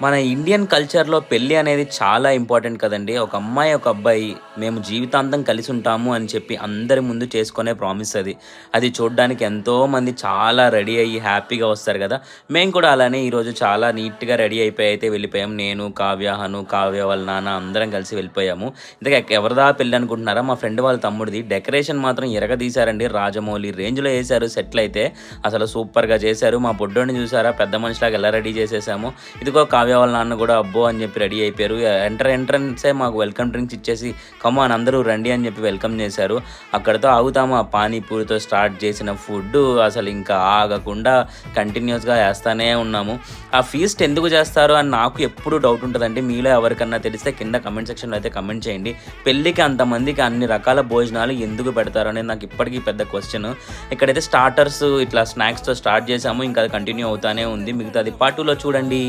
మన ఇండియన్ కల్చర్‌లో పెళ్లి అనేది చాలా ఇంపార్టెంట్ కదండీ. ఒక అమ్మాయి, ఒక అబ్బాయి మేము జీవితాంతం కలిసి ఉంటాము అని చెప్పి అందరి ముందు చేసుకునే ప్రామిస్ అది. అది చూడ్డానికి ఎంతోమంది చాలా రెడీ అయ్యి హ్యాపీగా వస్తారు గదా! మేము కూడా అలానే ఈరోజు చాలా నీట్‌గా రెడీ అయిపోయి అయితే వెళ్ళిపోయాం. నేను, కావ్య, హను, కావ్య వాళ్ళ నాన్న అందరం కలిసి వెళ్ళిపోయాము. ఇంతకీ ఎవరిదా పెళ్లి అనుకుంటున్నారా? మా ఫ్రెండ్ వాళ్ళ తమ్ముడిది. డెకరేషన్ మాత్రం ఇరగదీశారండి. రాజమౌళి రేంజ్‌లో ఏశారు సెట్‌లయితే. అసలు సూపర్‌గా చేశారు. మా బుడ్డోడిని చూసారా? పెద్ద మనిషిలాగా ఎలా రెడీ చేసేసామో. ఇదిగో కావ్య వాళ్ళ నాన్న కూడా అబ్బో అని చెప్పి రెడీ అయిపోయారు. ఎంట్రన్సే మాకు వెల్కమ్ డ్రింక్స్ ఇచ్చేసి కమాన్ అందరూ రండి అని చెప్పి వెల్కమ్ చేశారు. అక్కడితో ఆగుతాము. ఆ పానీపూరితో స్టార్ట్ చేసిన ఫుడ్డు అసలు ఇంకా ఆగకుండా కంటిన్యూస్గా వేస్తానే ఉన్నాము. ఆ ఫీస్ట్ ఎందుకు చేస్తారు అని నాకు ఎప్పుడు డౌట్ ఉంటుందండి. మీలో ఎవరికన్నా తెలిస్తే కింద కమెంట్ సెక్షన్లో అయితే కమెంట్ చేయండి. పెళ్ళికి అంతమందికి అన్ని రకాల భోజనాలు ఎందుకు పెడతారు అనేది నాకు ఇప్పటికీ పెద్ద క్వశ్చన్. ఇక్కడైతే స్టార్టర్స్ ఇట్లా స్నాక్స్తో స్టార్ట్ చేసాము. ఇంకా అది కంటిన్యూ అవుతానే ఉంది. మిగతాది పార్ట్ 2లో చూడండి.